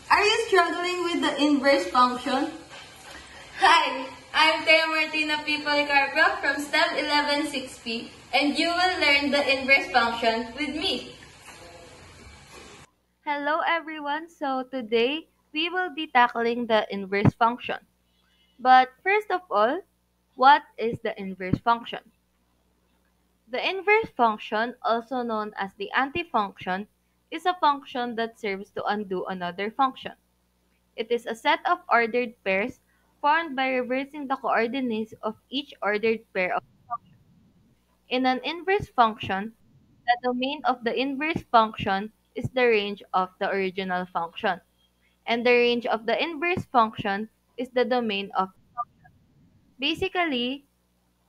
Are you struggling with the inverse function? Hi, I'm Thea Martina P. Policarpo from STEM 116P, and you will learn the inverse function with me. Hello everyone, so today we will be tackling the inverse function. But first of all, what is the inverse function? The inverse function, also known as the antifunction, is a function that serves to undo another function. It is a set of ordered pairs formed by reversing the coordinates of each ordered pair of functions. In an inverse function, the domain of the inverse function is the range of the original function, and the range of the inverse function is the domain of the function. Basically,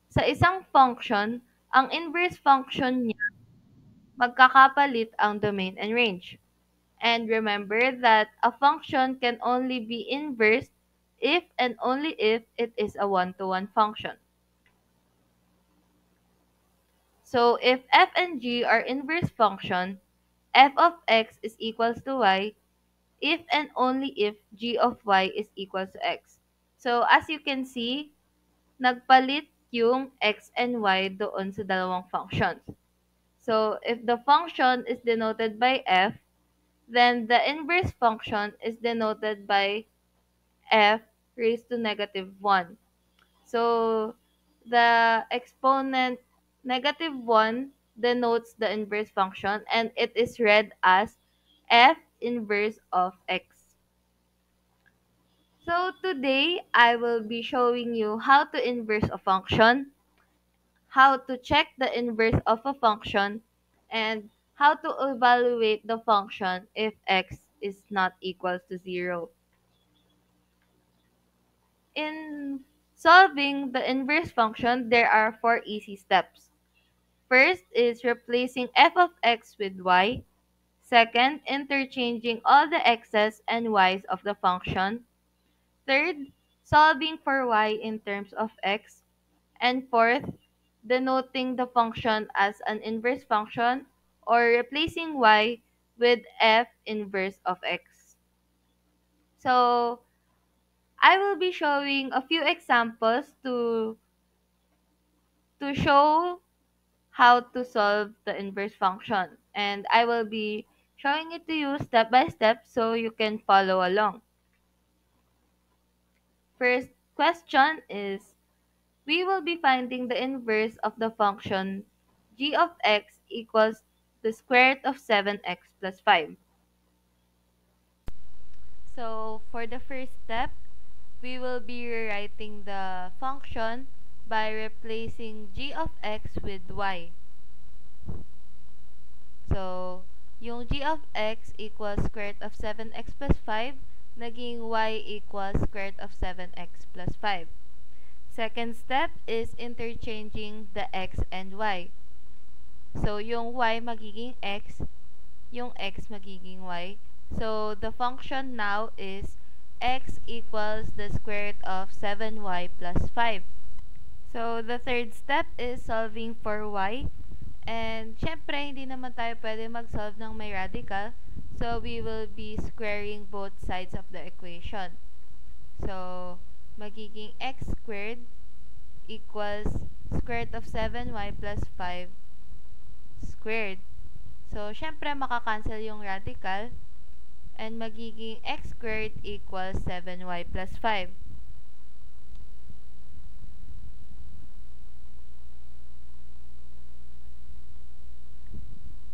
sa isang function, ang inverse function niya magkakapalit ang domain and range. And remember that a function can only be inversed if and only if it is a one-to-one function. So if f and g are inverse function, f of x is equals to y if and only if g of y is equals to x. So as you can see, nagpalit yung x and y doon sa dalawang functions. So if the function is denoted by f, then the inverse function is denoted by f raised to negative 1. So the exponent negative 1 denotes the inverse function, and it is read as f inverse of x. So today, I will be showing you how to inverse a function, how to check the inverse of a function, and how to evaluate the function if x is not equal to 0. In solving the inverse function, there are 4 easy steps. First is replacing f of x with y. Second, interchanging all the x's and y's of the function. Third, solving for y in terms of x. And fourth, denoting the function as an inverse function or replacing y with f inverse of x. So, I will be showing a few examples to show how to solve the inverse function. And I will be showing it to you step by step so you can follow along. First question is, we will be finding the inverse of the function g of x equals the square root of 7x plus 5. So for the first step, we will be rewriting the function by replacing g of x with y. So, yung g of x equals square root of 7x plus 5, naging y equals square root of 7x plus 5. Second step is interchanging the x and y. So, yung y magiging x, yung x magiging y. So, the function now is x equals the square root of 7y plus 5. So, the third step is solving for y. And, syempre, hindi naman tayo pwede mag-solve ng may radical. So, we will be squaring both sides of the equation. So, magiging x squared equals square root of 7y plus 5 squared. So, syempre, makakancel yung radical. And, magiging x squared equals 7y plus 5.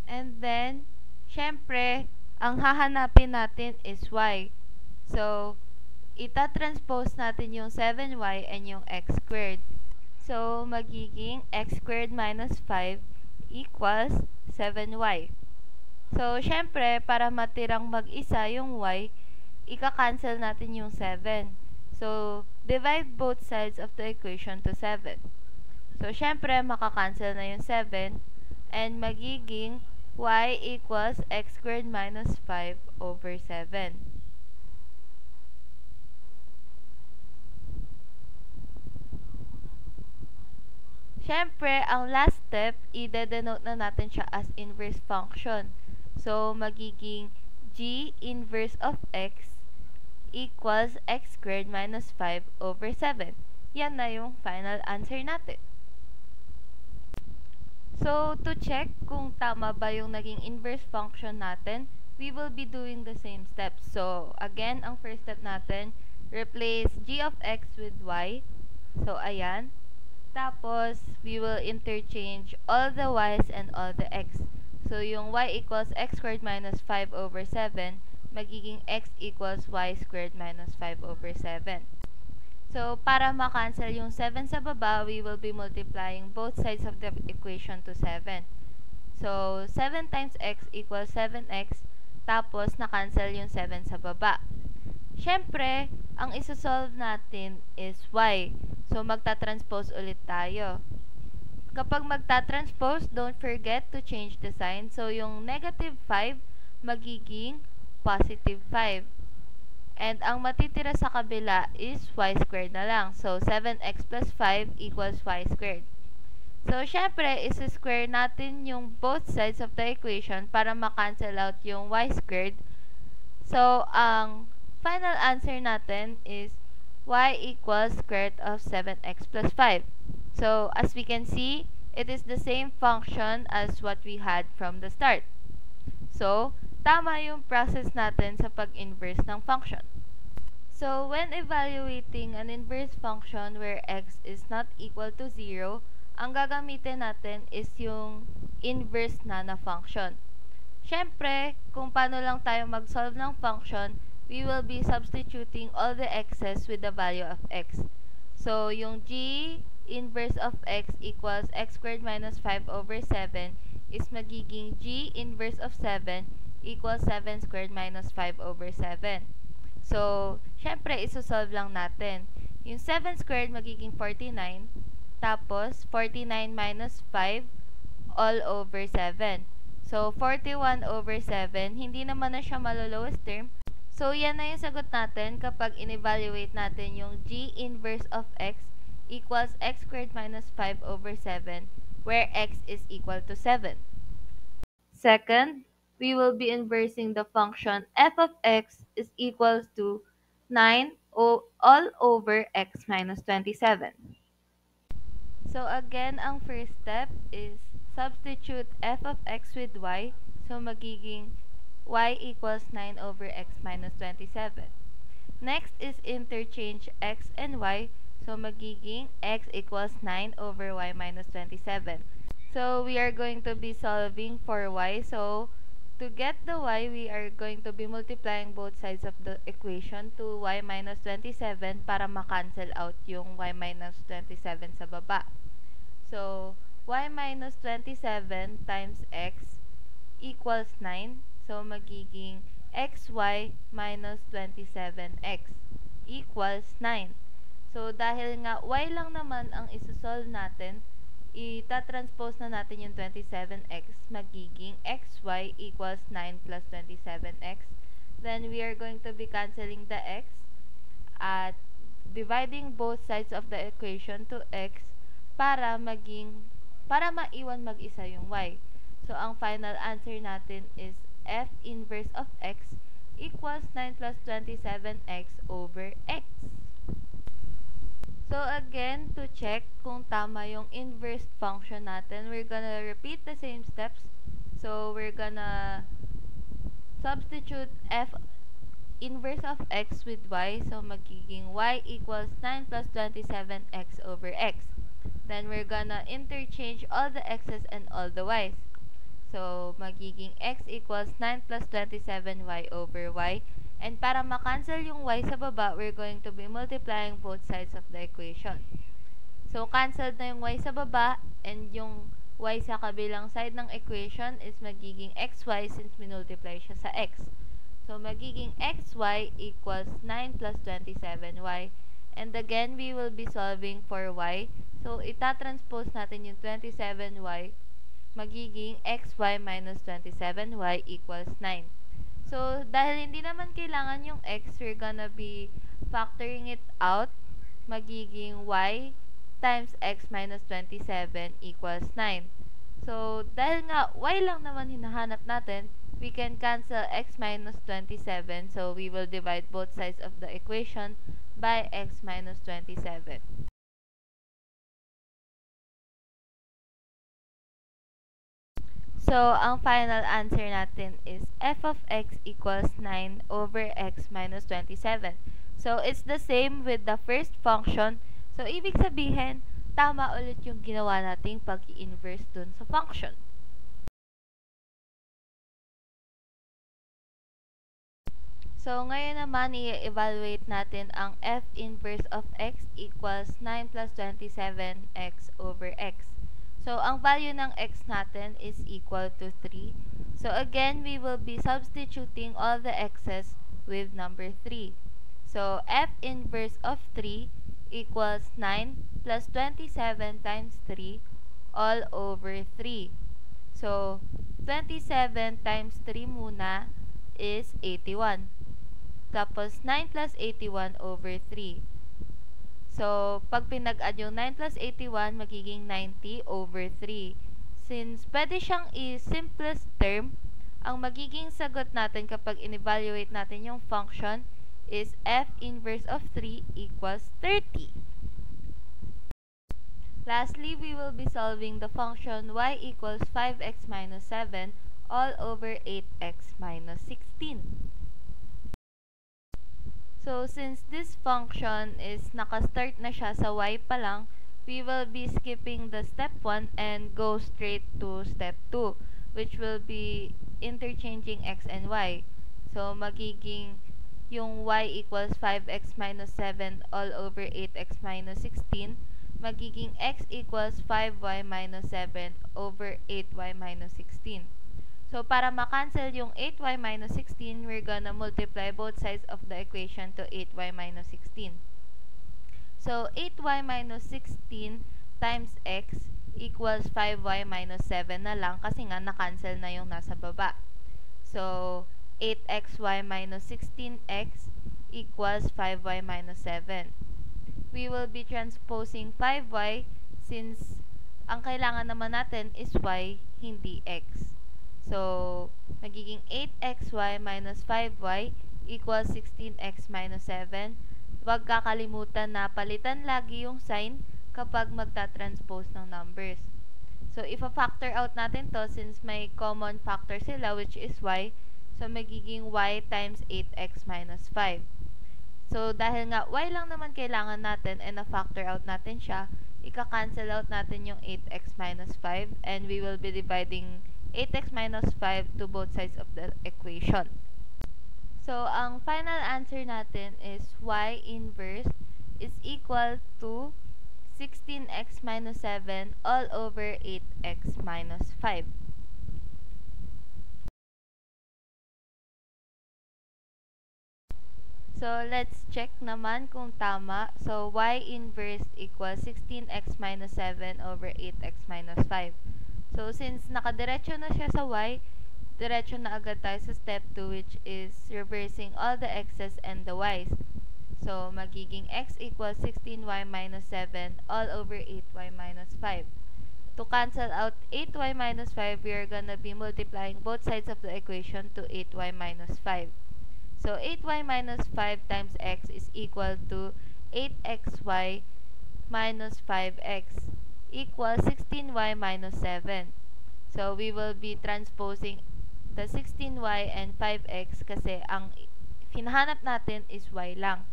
And then, syempre, ang hahanapin natin is y. So, itatranspose natin yung 7y and yung x squared. So, magiging x squared minus 5 equals 7y. So, syempre, para matirang mag-isa yung y, ika-cancel natin yung 7. So, divide both sides of the equation to 7. So, syempre, makakancel na yung 7 and magiging y equals x squared minus 5 over 7. Siyempre, ang last step, i-denote na natin siya as inverse function. So, magiging g inverse of x equals x squared minus 5 over 7. Yan na yung final answer natin. So, to check kung tama ba yung naging inverse function natin, we will be doing the same steps. So, again, ang first step natin, replace g of x with y. So, ayan. Tapos, we will interchange all the y's and all the x. So, yung y equals x squared minus 5 over 7, magiging x equals y squared minus 5 over 7. So, para ma-cancel yung 7 sa baba, we will be multiplying both sides of the equation to 7. So, 7 times x equals 7x, tapos na-cancel yung 7 sa baba. Siyempre, ang isosolve natin is y. So, magta-transpose ulit tayo. Kapag magta-transpose, don't forget to change the sign. So, yung negative 5, magiging positive 5. And ang matitira sa kabila is y squared na lang. So, 7x plus 5 equals y squared. So, syempre, isa-square natin yung both sides of the equation para ma-cancel out yung y squared. So, ang final answer natin is y equals square root of 7x plus 5. So, as we can see, it is the same function as what we had from the start. So, tama yung process natin sa pag-inverse ng function. So, when evaluating an inverse function where x is not equal to 0, ang gagamitin natin is yung inverse na function. Siyempre, kung paano lang tayo mag-solve ng function, we will be substituting all the x's with the value of x. So, yung g inverse of x equals x squared minus 5 over 7 is magiging g inverse of 7 equals 7 squared minus 5 over 7. So, syempre, isosolve lang natin. Yung 7 squared magiging 49, tapos 49 minus 5 all over 7. So, 41 over 7, hindi naman na siya malo-lowest term. So, yan na yung sagot natin kapag in-evaluate natin yung g inverse of x equals x squared minus 5 over 7, where x is equal to 7. Second, we will be inversing the function f of x is equals to 9 all over x minus 27. So again, ang first step is substitute f of x with y. So magiging y equals 9 over x minus 27. Next is interchange x and y. So magiging x equals 9 over y minus 27. So we are going to be solving for y. So to get the y, we are going to be multiplying both sides of the equation to y minus 27 para ma-cancel out yung y minus 27 sa baba. So, y minus 27 times x equals 9. So, magiging xy minus 27x equals 9. So, dahil nga y lang naman ang isosolve natin, itatranspose na natin yung 27x, magiging xy equals 9 plus 27x. Then, we are going to be canceling the x at dividing both sides of the equation to x para maiwan mag-isa yung y. So, ang final answer natin is f inverse of x equals 9 plus 27x over x. So, again, to check kung tama yung inverse function natin, we're gonna repeat the same steps. So, we're gonna substitute f inverse of x with y. So, magiging y equals 9 plus 27x over x. Then, we're gonna interchange all the x's and all the y's. So, magiging x equals 9 plus 27y over y. And para ma-cancel yung y sa baba, we're going to be multiplying both sides of the equation. So, canceled na yung y sa baba, and yung y sa kabilang side ng equation is magiging xy since minultiply siya sa x. So, magiging xy equals 9 plus 27y. And again, we will be solving for y. So, itatranspose natin yung 27y, magiging xy minus 27y equals 9. So, dahil hindi naman kailangan yung x, we're gonna be factoring it out. Magiging y times x minus 27 equals 9. So, dahil nga y lang naman hinahanap natin, we can cancel x minus 27, so we will divide both sides of the equation by x minus 27. So, ang final answer natin is f of x equals 9 over x minus 27. So, it's the same with the first function. So, ibig sabihin, tama ulit yung ginawa nating pag-i-inverse dun sa function. So, ngayon naman, i-evaluate natin ang f inverse of x equals 9 plus 27x over x. So, ang value ng x natin is equal to 3. So, again, we will be substituting all the x's with number 3. So, f inverse of 3 equals 9 plus 27 times 3 all over 3. So, 27 times 3 muna is 81. Tapos, 9 plus 81 over 3. So, pag pinag-add yung 9 plus 81, magiging 90 over 3. Since pwede siyang i-simplest term, ang magiging sagot natin kapag in-evaluate natin yung function is f inverse of 3 equals 30. Lastly, we will be solving the function y equals 5x minus 7 all over 8x minus 16. So, since this function is nakastart na siya sa y pa lang, we will be skipping the step 1 and go straight to step 2, which will be interchanging x and y. So, magiging yung y equals 5x minus 7 all over 8x minus 16, magiging x equals 5y minus 7 over 8y minus 16. So, para ma-cancel yung 8y minus 16, we're gonna multiply both sides of the equation to 8y minus 16. So, 8y minus 16 times x equals 5y minus 7 na lang kasi nga na-cancel na yung nasa baba. So, 8xy minus 16x equals 5y minus 7. We will be transposing 5y since ang kailangan naman natin is y, hindi x. So, magiging 8xy minus 5y equals 16x minus 7. Huwag kakalimutan na palitan lagi yung sign kapag magta-transpose ng numbers. So, if a-factor out natin to since may common factor sila which is y, so magiging y times 8x minus 5. So, dahil nga y lang naman kailangan natin and na-factor out natin siya, ika-cancel out natin yung 8x minus 5 and we will be dividing 8x minus 5 to both sides of the equation. So, ang final answer natin is y inverse is equal to 16x minus 7 all over 8x minus 5. So, let's check naman kung tama. So, y inverse equals 16x minus 7 over 8x minus 5. So, since nakadiretso na siya sa y, diretso na agad tayo sa step 2 which is reversing all the x's and the y's. So, magiging x equals 16y minus 7 all over 8y minus 5. To cancel out 8y minus 5, we are gonna be multiplying both sides of the equation to 8y minus 5. So, 8y minus 5 times x is equal to 8xy minus 5x equals 16y minus 7. So, we will be transposing the 16y and 5x kasi ang hinahanap natin is y lang.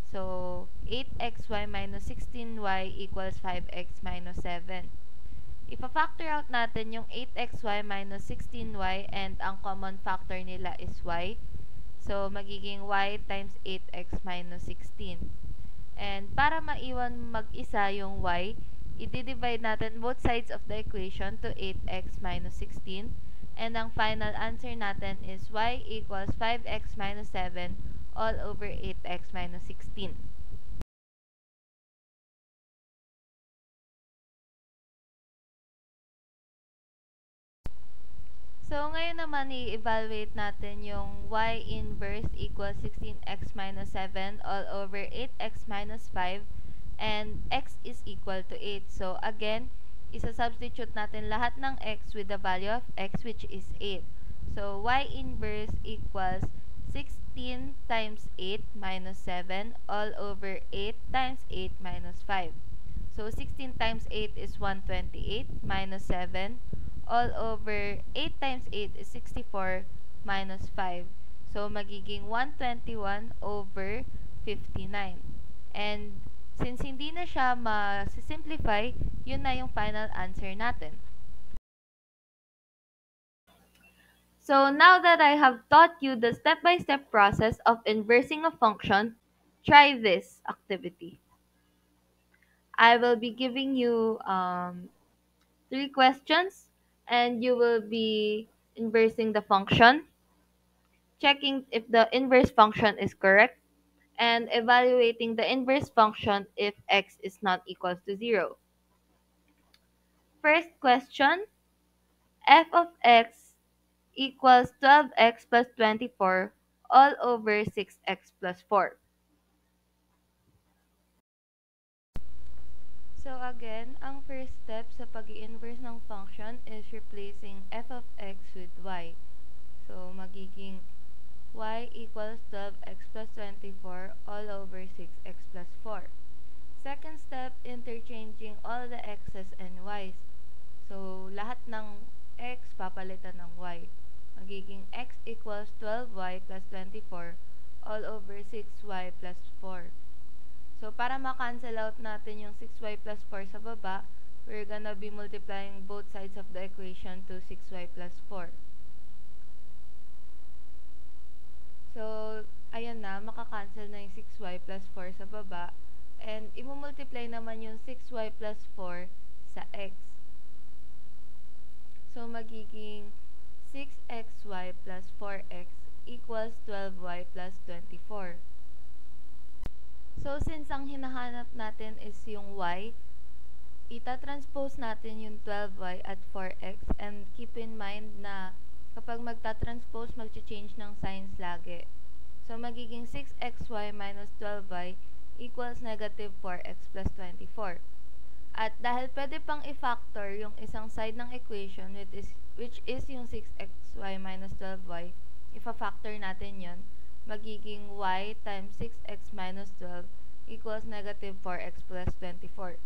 So, 8xy minus 16y equals 5x minus 7. Ipa-factor out natin yung 8xy minus 16y and ang common factor nila is y. So, magiging y times 8x minus 16. And para maiwan mag-isa yung y, i-divide natin both sides of the equation to 8x minus 16. And ang final answer natin is y equals 5x minus 7 all over 8x minus 16. So, ngayon naman i-evaluate natin yung y inverse equals 16x minus 7 all over 8x minus 5 and x is equal to 8. So, again, isa-substitute natin lahat ng x with the value of x which is 8. So, y inverse equals 16 times 8 minus 7 all over 8 times 8 minus 5. So, 16 times 8 is 128 minus 7 all over 8 times 8 is 64 minus 5. So, magiging 121 over 59. And since hindi na siya ma-simplify, yun na yung final answer natin. So now that I have taught you the step-by-step process of inversing a function, try this activity. I will be giving you 3 questions and you will be inversing the function, checking if the inverse function is correct, and evaluating the inverse function if x is not equal to 0. First question, f of x equals 12x plus 24 all over 6x plus 4. So again, ang first step sa pag-i-inverse ng function is replacing f of x with y. So magiging y equals 12x plus 24 all over 6x plus 4. Second step, interchanging all the x's and y's. So lahat ng x papalitan ng y. Magiging x equals 12y plus 24 all over 6y plus 4. So, para ma-cancel out natin yung 6y plus 4 sa baba, we're gonna be multiplying both sides of the equation to 6y plus 4. So, ayan na, makakancel na yung 6y plus 4 sa baba. And, i-multiply naman yung 6y plus 4 sa x. So, magiging 6xy plus 4x equals 12y plus 24. So, since ang hinahanap natin is yung y, itatranspose natin yung 12y at 4x and keep in mind na kapag magtatranspose, mag-change ng signs lagi. So, magiging 6xy minus 12y equals negative 4x plus 24. At dahil pwede pang i-factor yung isang side ng equation which is yung 6xy minus 12y, ifa-factor natin yon, magiging y times 6x minus 12 equals negative 4x plus 24.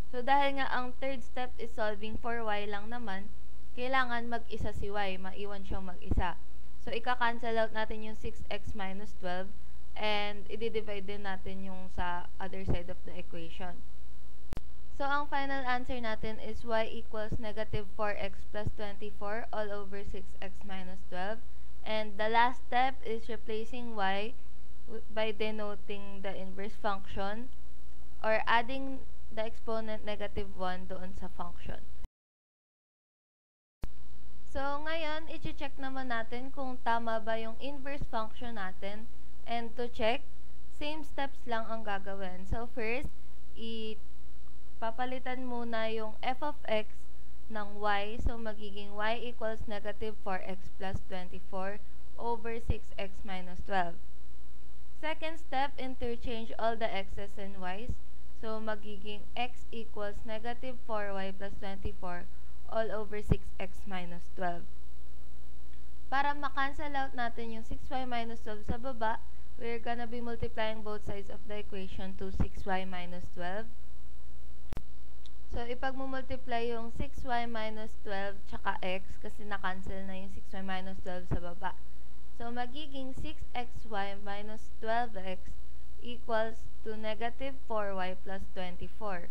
So, dahil nga ang third step is solving for y lang naman, kailangan mag-isa si y, maiwan siyang mag-isa. So, ika-cancel out natin yung 6x minus 12 and i-divide din natin yung sa other side of the equation. So, ang final answer natin is y equals negative 4x plus 24 all over 6x minus 12. And the last step is replacing y by denoting the inverse function or adding the exponent negative 1 doon sa function. So, ngayon, i-check naman natin kung tama ba yung inverse function natin. And to check, same steps lang ang gagawin. So, first, papalitan muna yung f of x ng y. So, magiging y equals negative 4x plus 24 over 6x minus 12. Second step, interchange all the x's and y's. So, magiging x equals negative 4y plus 24 all over 6x minus 12. Para ma-cancel out natin yung 6y minus 12 sa baba, we're gonna be multiplying both sides of the equation to 6y minus 12. So, ipag-multiply yung 6y minus 12 tsaka x kasi na-cancel na yung 6y minus 12 sa baba. So, magiging 6xy minus 12x equals to negative 4y plus 24.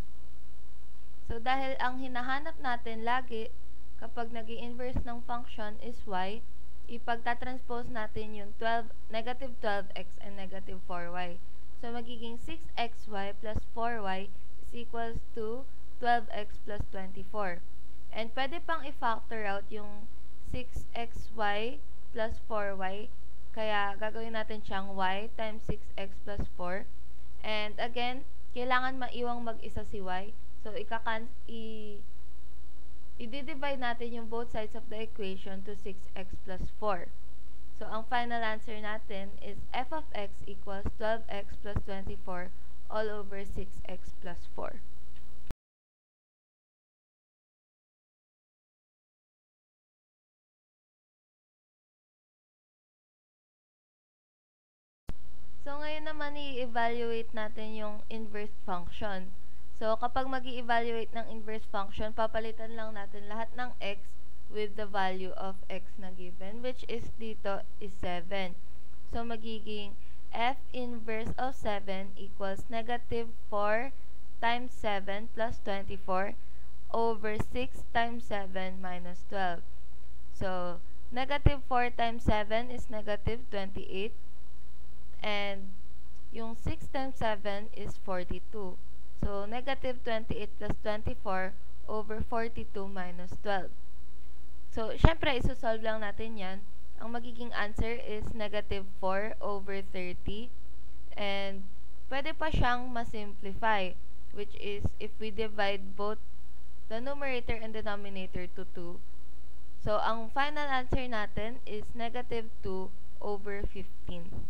So, dahil ang hinahanap natin lagi kapag nag-i-inverse ng function is y, ipagtatranspose natin yung negative 12x and negative 4y. So, magiging 6xy plus 4y is equals to 12x plus 24. And pwede pang i-factor out yung 6xy plus 4y. Kaya, gagawin natin siyang y times 6x plus 4. And again, kailangan maiwang mag-isa si y. So, i-divide natin yung both sides of the equation to 6x plus 4. So, ang final answer natin is f of x equals 12x plus 24 all over 6x plus 4. So, ngayon naman i-evaluate natin yung inverse function. So, kapag mag-i-evaluate ng inverse function, papalitan lang natin lahat ng x with the value of x na given, which is dito is 7. So, magiging f inverse of 7 equals negative 4 times 7 plus 24 over 6 times 7 minus 12. So, negative 4 times 7 is negative 28. And yung 6 times 7 is 42. So, negative 28 plus 24 over 42 minus 12. So, syempre, isosolve lang natin yan. Ang magiging answer is negative 4 over 30. And, pwede pa siyang masimplify, which is, if we divide both the numerator and denominator to 2, so, ang final answer natin is negative 2 over 15.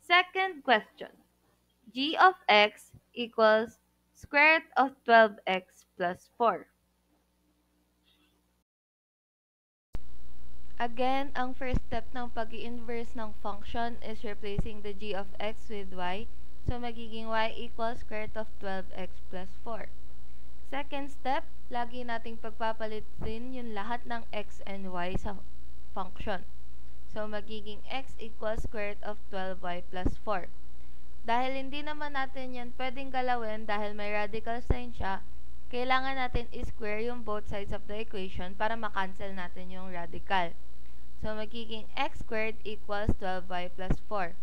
Second question. G of x equals square root of 12x plus 4. Again, ang first step ng pag-i-inverse ng function is replacing the g of x with y. So, magiging y equals square root of 12x plus 4. Second step, lagi nating pagpapalitin yung lahat ng x and y sa function. So, magiging x equals square root of 12y plus 4. Dahil hindi naman natin yan pwedeng galawin dahil may radical sign siya, kailangan natin i-square yung both sides of the equation para makancel natin yung radical. So, magiging x squared equals 12y plus 4.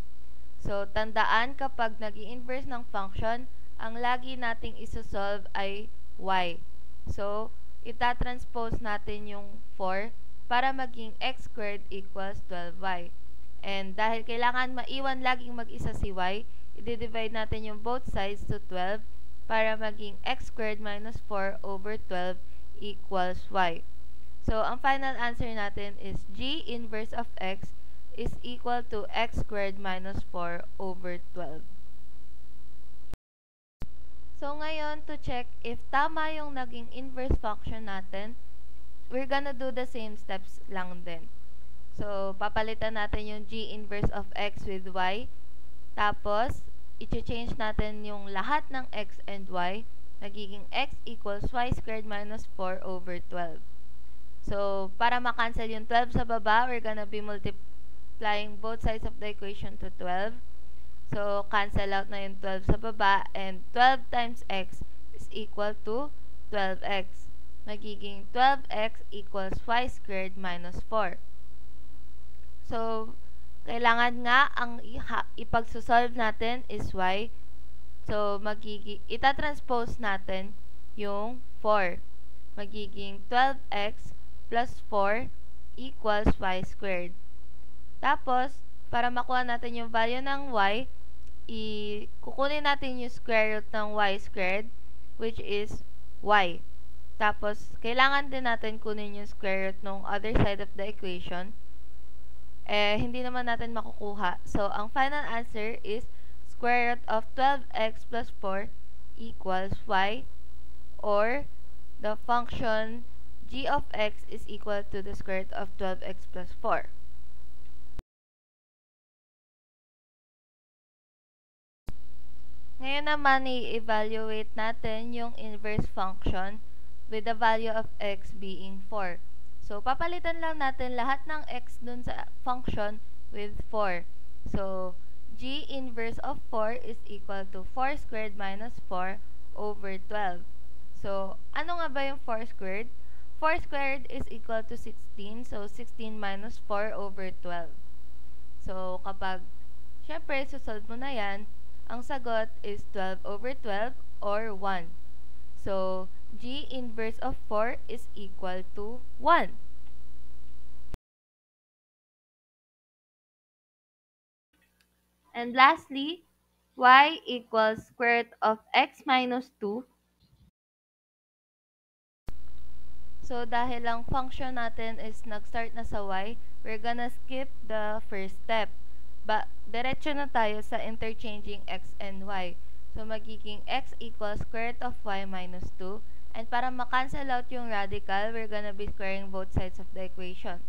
So, tandaan kapag nag-i-inverse ng function, ang lagi nating isosolve ay y. So, itatranspose natin yung 4 para maging x squared equals 12y. And dahil kailangan maiwan laging mag-isa si y, i-divide natin yung both sides to 12 para maging x squared minus 4 over 12 equals y. So, ang final answer natin is g inverse of x is equal to x squared minus 4 over 12. So, ngayon, to check if tama yung naging inverse function natin, we're gonna do the same steps lang din. So, papalitan natin yung g inverse of x with y. Tapos, i-change natin yung lahat ng x and y. Nagiging x equals y squared minus 4 over 12. So, para makancel yung 12 sa baba, we're gonna be multiplying both sides of the equation to 12. So, cancel out na yung 12 sa baba. And 12 times x is equal to 12x. Magiging 12x equals y squared minus 4. So, kailangan nga ang ipagsosolve natin is y. So, itatranspose natin yung 4. Magiging 12x plus 4 equals y squared. Tapos, para makuha natin yung value ng y, kukunin natin yung square root ng y squared, which is y. Tapos, kailangan din natin kunin yung square root ng other side of the equation. Hindi naman natin makukuha. So, ang final answer is square root of 12x plus 4 equals y, or the function g of x is equal to the square root of 12x plus 4. Ngayon naman, i-evaluate natin yung inverse function with the value of x being 4. So, papalitan lang natin lahat ng x dun sa function with 4. So, g inverse of 4 is equal to 4 squared minus 4 over 12. So, ano nga ba yung 4 squared? 4 squared is equal to 16. So, 16 minus 4 over 12. So, kapag, syempre, susolve mo na yan, ang sagot is 12 over 12 or 1. So, g inverse of 4 is equal to 1. And lastly, y equals square root of x minus 2. So, dahil ang function natin is nag-start na sa y, we're gonna skip the first step. Diretso na tayo sa interchanging x and y. So, magiging x equals square root of y minus 2. And para ma-cancel out yung radical, we're gonna be squaring both sides of the equation.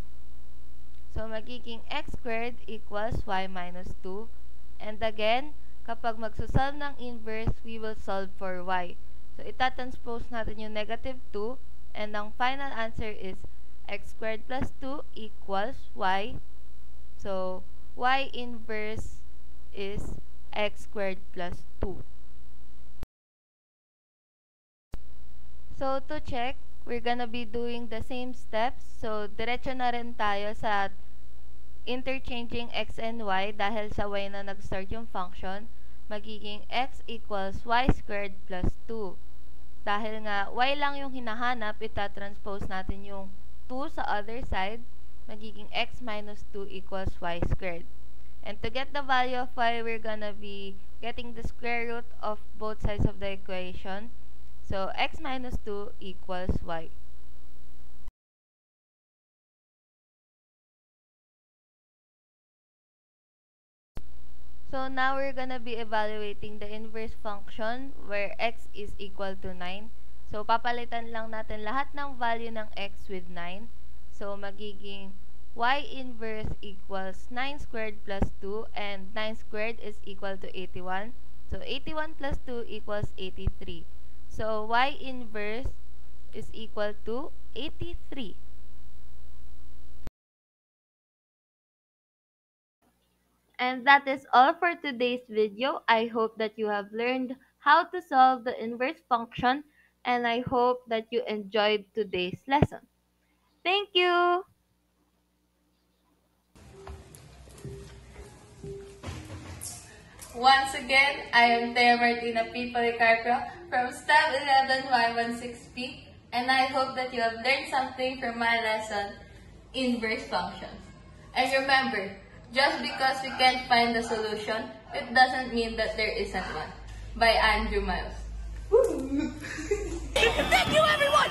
So, magiging x squared equals y minus 2. And again, kapag magsosolve ng inverse, we will solve for y. So, itatranspose natin yung negative 2. And ang final answer is x squared plus 2 equals y. So, y inverse is x squared plus 2. So, to check, we're gonna be doing the same steps. So, diretso na rin tayo sa interchanging x and y dahil sa y na nag-start yung function. Magiging x equals y squared plus 2. Dahil nga y lang yung hinahanap, itatranspose natin yung 2 sa other side. Magiging x minus 2 equals y squared. And to get the value of y, we're gonna be getting the square root of both sides of the equation. So, x minus 2 equals y. So, now we're gonna be evaluating the inverse function where x is equal to 9. So, papalitan lang natin lahat ng value ng x with 9. So, magiging y inverse equals 9 squared plus 2 and 9 squared is equal to 81. So, 81 plus 2 equals 83. So, y inverse is equal to 83. And that is all for today's video. I hope that you have learned how to solve the inverse function, and I hope that you enjoyed today's lesson. Thank you! Once again, I am Thea Martina P. Policarpio from STEM 11Y16P, and I hope that you have learned something from my lesson, inverse functions. And remember, just because we can't find the solution, it doesn't mean that there isn't one. By Andrew Miles. Thank you, everyone!